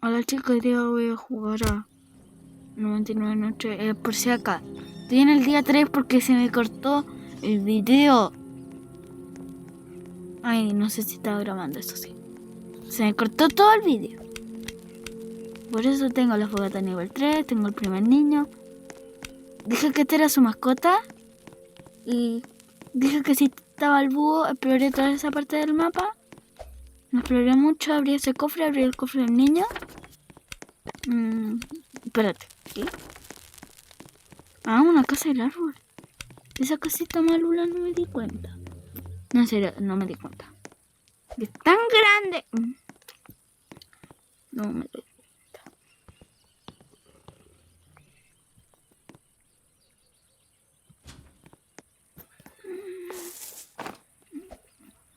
Hola chicos, hoy día voy a jugar a 99 noches por si acá. Estoy en el día 3 porque se me cortó el video. Ay, no sé si estaba grabando, eso sí. Se me cortó todo el video. Por eso tengo la fogata nivel 3, tengo el primer niño. Dije que este era su mascota. Y dije que si estaba el búho, exploré toda esa parte del mapa. No exploré mucho, abrí ese cofre, abrí el cofre del niño. Espérate, ¿qué? Ah, una casa del árbol. Esa casita malula no me di cuenta. No, en serio, no me di cuenta. Es tan grande. No me di cuenta.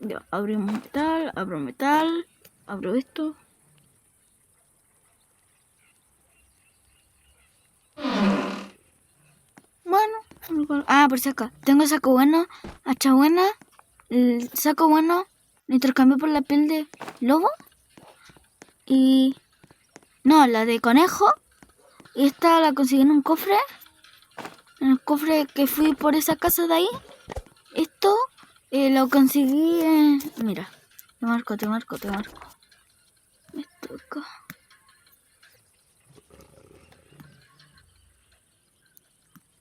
Ya, abrimos metal, abro esto. Bueno, por si acá. Tengo saco bueno, hacha buena. El saco bueno lo intercambio por la piel de lobo. Y no, la de conejo. Y esta la conseguí en un cofre. En el cofre que fui por esa casa de ahí. Esto lo conseguí en... Mira, te marco. Esto acá.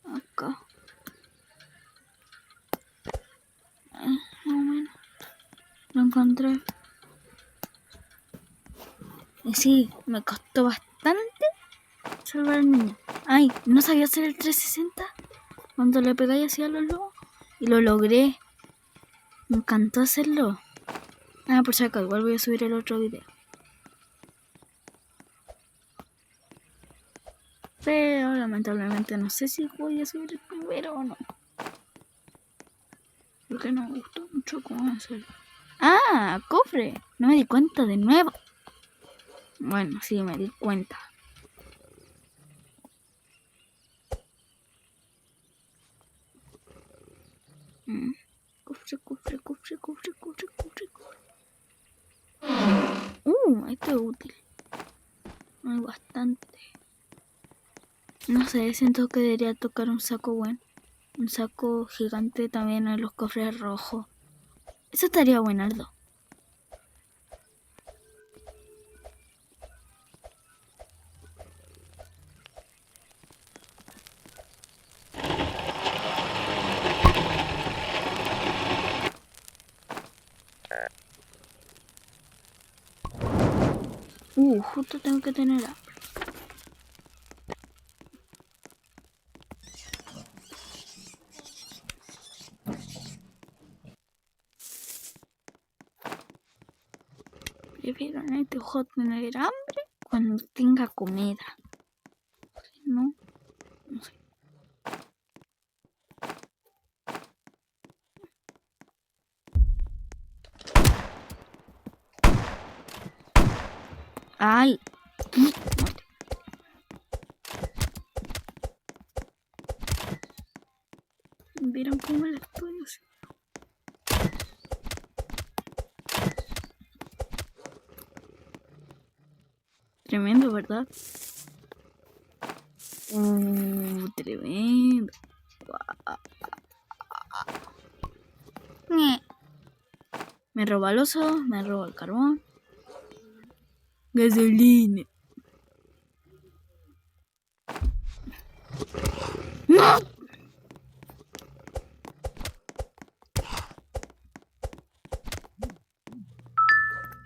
Acá. Más o menos. Lo encontré. Y sí, me costó bastante salvar al niño. Ay, no sabía hacer el 360 cuando le pegáis así a los lobos. Y lo logré. Me encantó hacerlo. Por si acaso, igual voy a subir el otro video. Pero lamentablemente no sé si voy a subir el primero o no. Porque no me gustó mucho cómo hacerlo. Cofre. No me di cuenta de nuevo. Bueno, sí, me di cuenta. Cofre. Esto es útil. Hay bastante. No sé, siento que debería tocar un saco bueno. Un saco gigante también en los cofres rojos. Eso estaría buenardo. Justo tengo que tener hambre. Prefiero en este juego tener hambre cuando tenga comida. Si no, no sé. ¡Ay! ¿Vieron cómo la estoy haciendo? Tremendo, ¿verdad? Tremendo. Me roba el oso, me roba el carbón. Gasolina. ¡No!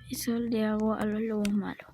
Eso le hago a los lobos malos.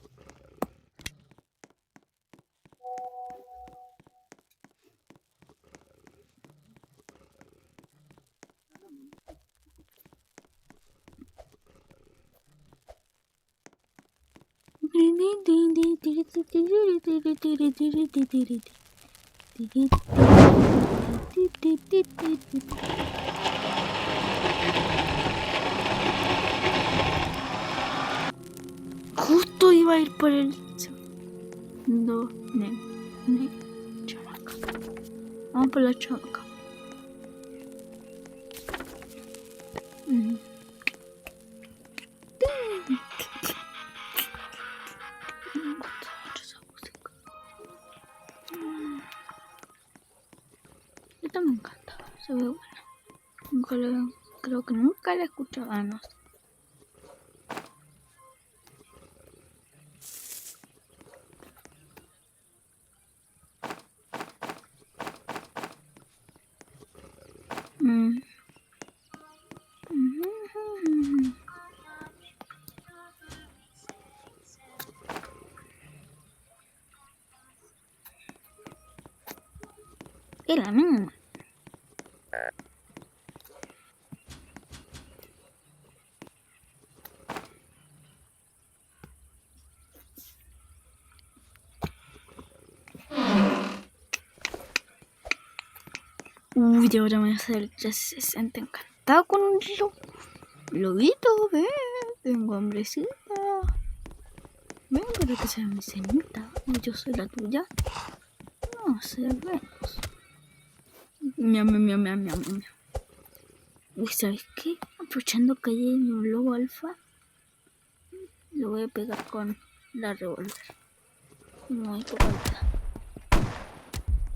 Justo iba a ir por el segundo chamaca. Vamos por la chamaca. Se ve buena. Creo que nunca la he escuchado. Ah, no. Es la misma. Uy, de ahora me voy a hacer el 360 encantado con un lobito, ven, tengo hambrecita. Ven para que sea mi cenita. Yo soy la tuya. No sé, vemos. Miam, miam, miam, miam, miam. Uy, ¿sabes qué? Aprovechando que hay un lobo alfa, lo voy a pegar con la revólver. Muy poca vida.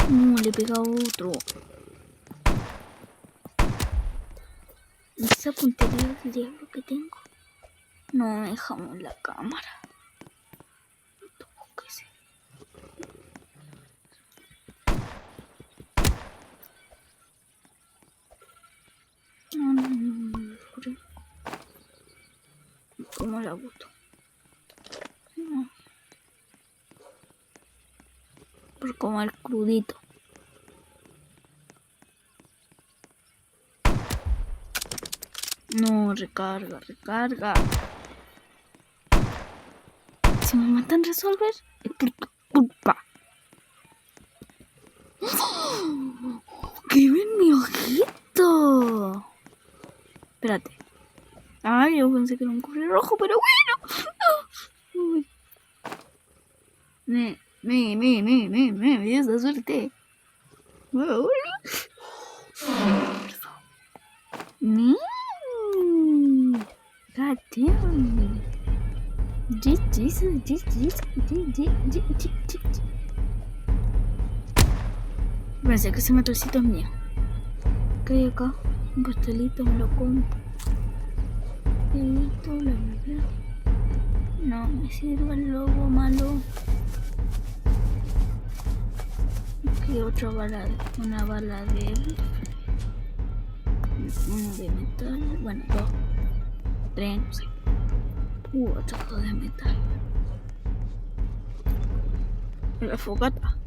No, le pega otro. Esa puntería del diablo que tengo. No dejamos la cámara. ¿Qué sé? ¿Cómo la boto? No. Por comer crudito. No, recarga. Si me matan resolver, es por tu culpa. ¡Qué ven mi ojito! Espérate. Ay, yo pensé que era un curry rojo, pero bueno. Uy. Me dio esa suerte. God damn. Pensé que ese motorcito es mío. ¿Qué hay acá? Un pastelito, me lo como. La verdad. No me sirve el lobo malo. Aquí otra bala, una bala de metal. Bueno, 2, 3, no sé. Otro de metal. La fogata.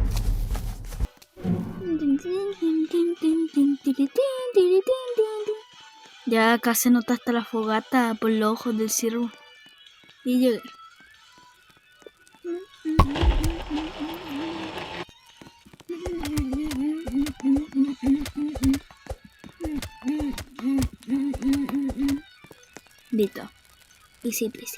Ya acá se nota hasta la fogata por los ojos del ciervo. Y llegué. Listo. Easy peasy.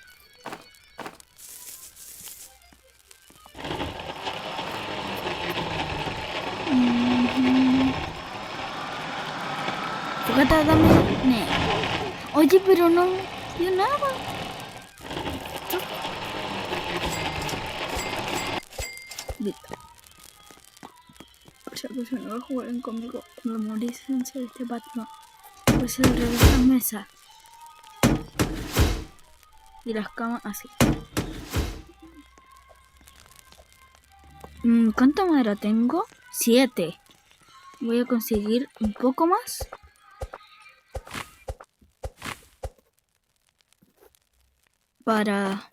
Fogata, dame. Oye, pero no dio nada. Listo. Por si acaso no va a jugar conmigo cuando morís en ser este Batman. Pues el revés de la mesa. Y las camas así. ¿Cuánta madera tengo? 7. Voy a conseguir un poco más. Para...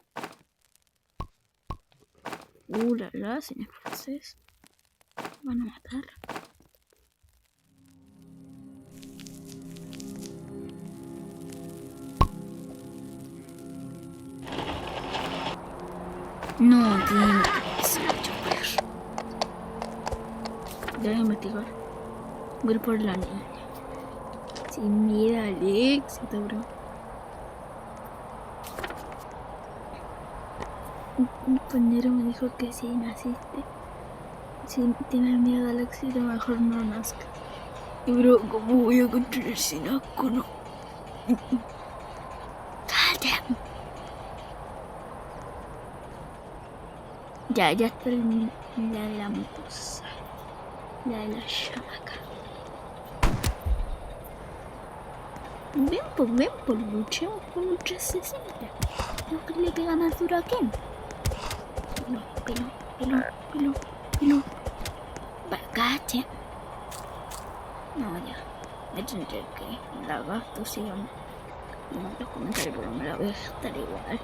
señor francés. Van a matar. No, tiene que ser chofer. Debe investigar. Voy a ir por la niña. Sin miedo al éxito, bro. Un compañero me dijo que si naciste, si tienes miedo al éxito, mejor no nazca. Y bro, ¿cómo voy a construir si nazco? No. Ya está la de la motosa. La de la chamaca. Ven, pues luchemos con un 360. Lo que le pega más duro a quién. Pelo. Bagache. No, ya. Me tendré que la gasto, sigan en los comentarios, pero me la voy a gastar igual.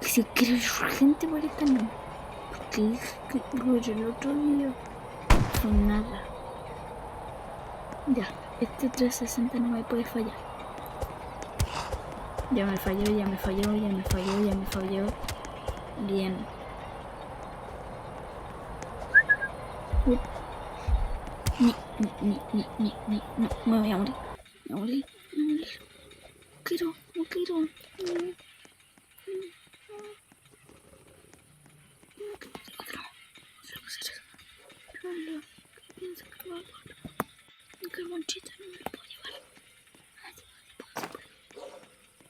Si quiero urgente por esta no. Porque dije que por el otro video fue nada. Ya, este 360 no me puede fallar. Ya me falló. Bien. No, me voy a morir. No quiero. Qué monchita, no me lo puedo llevar.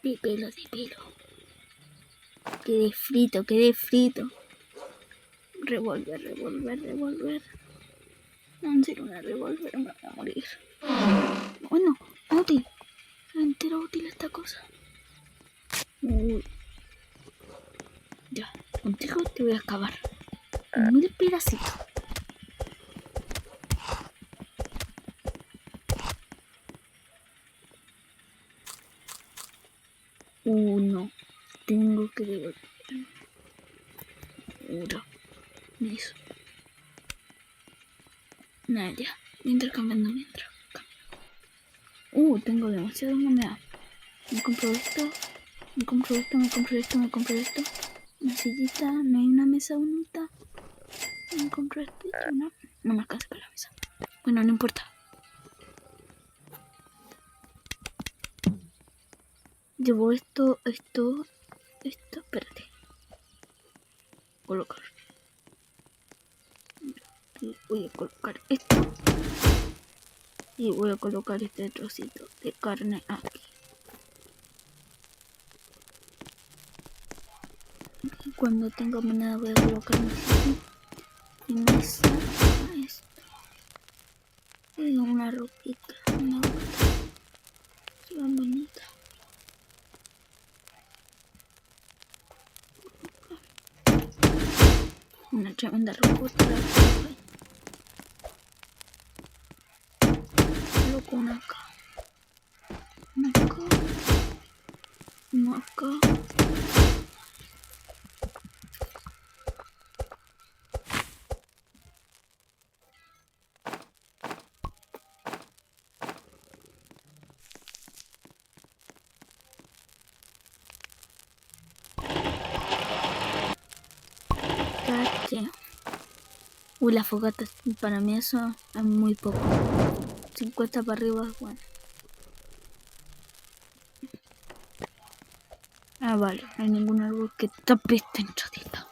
De pelo. Quedé frito. Revolver. No, en serio, una revolver, me voy a morir. Bueno, útil. Entero útil esta cosa. Uy. Ya, contigo te voy a acabar. 1000 pedacitos. No. Tengo que devolver. Eso. Nada, ya. Intercambiando. Tengo demasiadas monedas. Me compro esto. Una sillita. No hay una mesa bonita. Me compro esto. No me alcanza para la mesa. Bueno, no importa. Llevo esto. Espérate. Colocar. Y voy a colocar esto. Y voy a colocar este trocito de carne aquí. Y cuando tenga moneda voy a colocar mi sitio. Y me saca esto. Y una ropita. Se va bonita. Una tremenda ropota. Coloco una acá. Una acá. La fogata, para mí eso es muy poco. 50 para arriba es bueno. Vale, no hay ningún árbol que tape esta enchadita.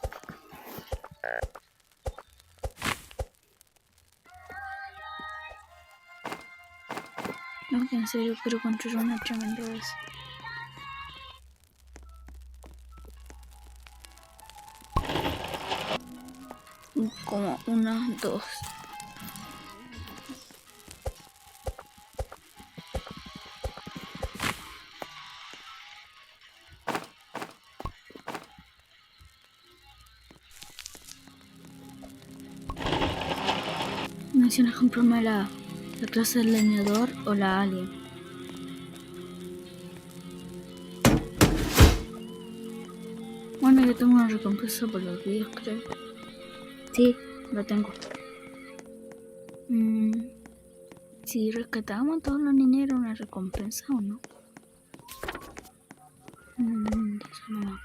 No, que en serio quiero construir una tremenda vez. Como una, dos. Mencionas comprarme la clase del leñador o la alien. Bueno, yo tengo una recompensa por los vídeos, creo. Sí, lo tengo. Si rescatamos a todos los niños, ¿era una recompensa o no? Eso no.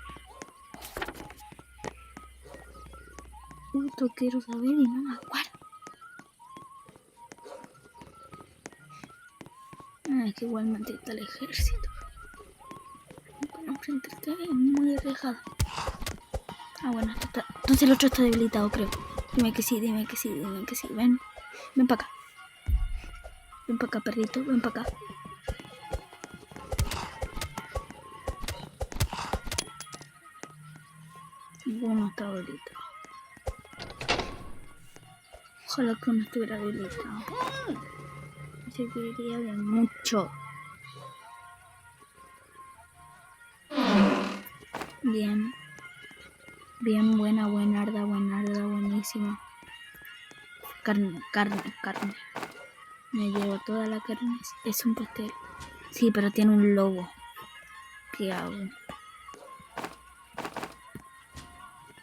Justo quiero saber y no me acuerdo. Es que igualmente está el ejército. Para enfrentarte es muy arriesgado. Bueno, entonces el otro está debilitado, creo. Dime que sí. Ven para acá. Ven para acá, perrito. Ven para acá. Uno está debilitado. Ojalá que no estuviera habilitado. Se quería de mucho. Bien. Bien, buenarda, buenísima. Carne. Me llevo toda la carne. Es un pastel. Sí, pero tiene un lobo. ¿Qué hago?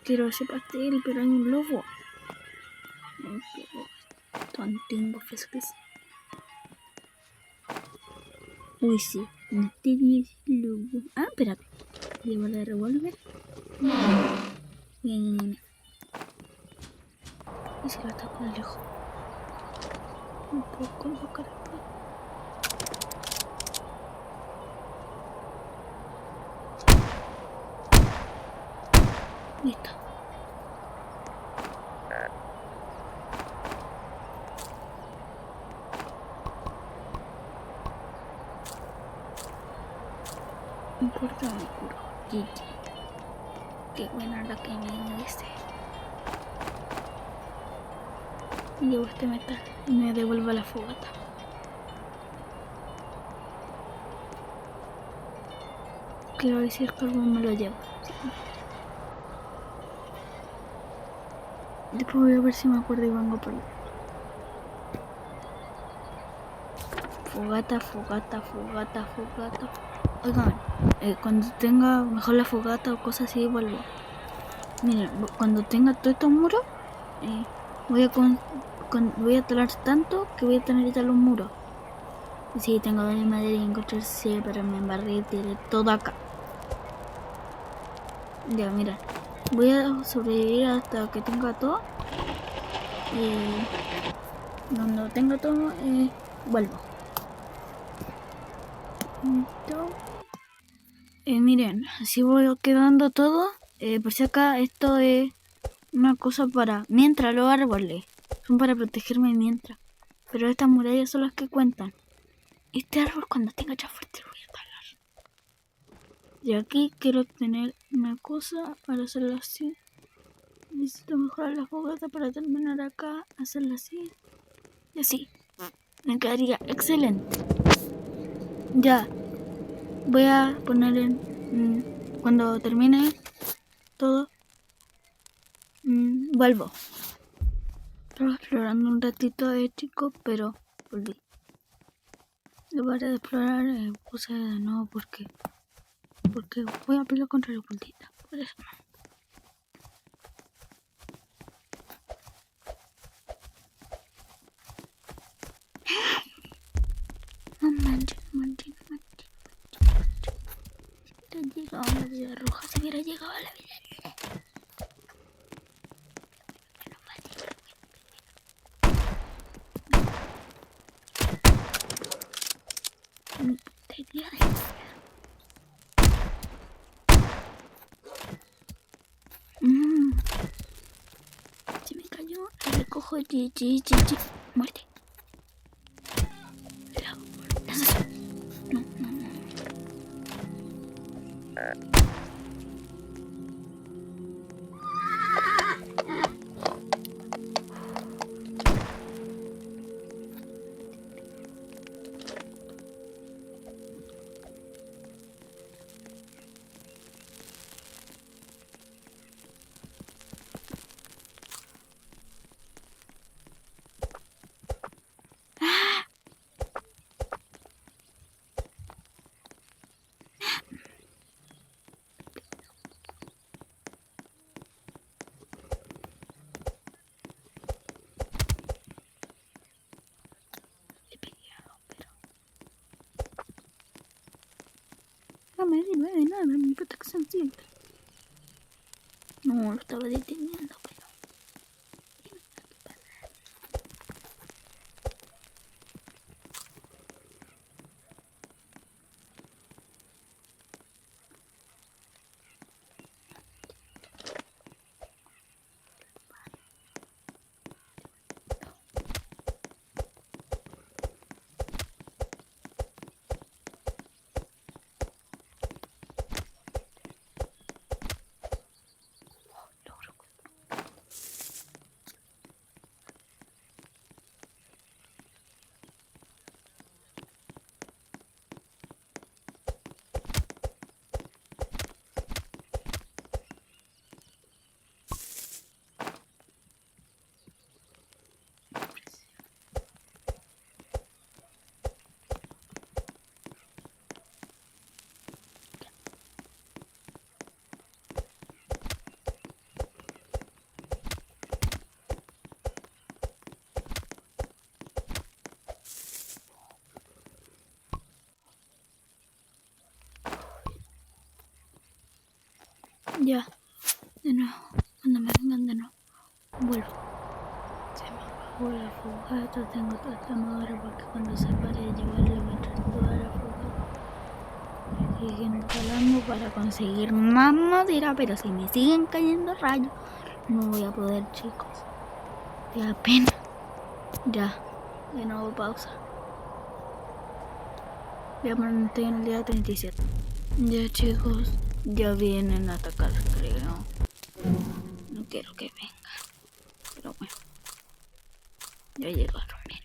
Quiero ese pastel, pero hay un lobo. Tontingo, frescos. Uy, sí. No te dices lobo. Ah, espérate. Llevo la revólver. Bien. Y si lo ataco de lejos. Un poco la cara. Listo. No importa, me curo. GG. Qué buena la que me diste. Llevo este metal y me devuelvo la fogata. Quiero decir que algo me lo llevo. Sí. Después voy a ver si me acuerdo y vengo por ahí. Fogata. Oigan, cuando tenga mejor la fogata o cosas así, vuelvo. Miren, cuando tenga todos estos muros, voy a talar tanto que voy a tener ya los muros. Y si tengo de madera y encontrar pero me embarré y tiré todo acá. Ya, mira. Voy a sobrevivir hasta que tenga todo. Y cuando tenga todo, vuelvo. Miren, así voy quedando todo. Por si acá esto es una cosa para... Mientras los árboles son para protegerme mientras. Pero estas murallas son las que cuentan. Este árbol cuando tenga ya fuerte lo voy a talar. Y aquí quiero tener una cosa para hacerlo así. Necesito mejorar la fogata para terminar acá, hacerla así. Y así. Me quedaría excelente. Ya. Voy a poner en... cuando termine todo, vuelvo. Estaba explorando un ratito de chico, pero volví. En lugar de explorar, puse de nuevo porque voy a pelear contra la puntita. Por eso. No manches. Si hubiera llegado a la vida roja, si hubiera llegado a la vida roja. Se me cayó. Le recojo. Muerte. No. No me sirve de nada mi protección simple. No, lo estaba deteniendo, pero... Ya, de nuevo. Cuando me vengan de nuevo, vuelvo. Se me apagó la fogata. Tengo toda esta madera porque cuando se pare de llevarle voy a echar toda la fogata. Siguen calando para conseguir más madera, pero si me siguen cayendo rayos, no voy a poder, chicos. Me da pena. Ya, de nuevo pausa. Ya estoy en el día 37. Ya, chicos, ya vienen a atacar, creo. No quiero que vengan, pero bueno, ya llegaron, miren.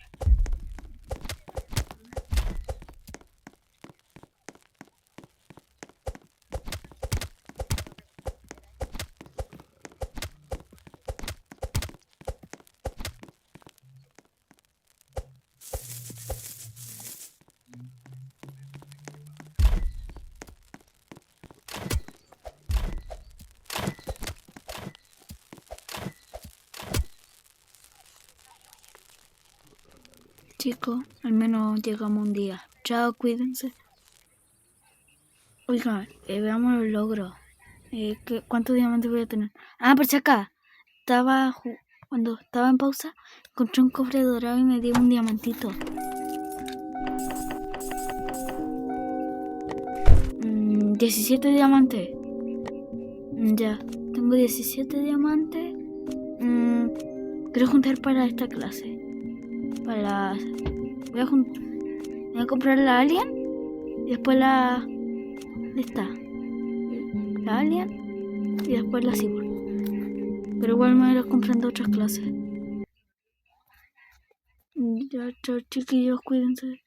Chicos, al menos llegamos un día. Chao, cuídense. Oigan, veamos los logros. ¿Cuántos diamantes voy a tener? Ah, por si acá. Cuando estaba en pausa, encontré un cofre dorado y me dio un diamantito. 17 diamantes. Ya, tengo 17 diamantes. Quiero juntar para esta clase. Voy a comprar la alien y después la alien y después la cyborg. Pero igual me iré comprando otras clases. Ya, chao, chiquillos, cuídense.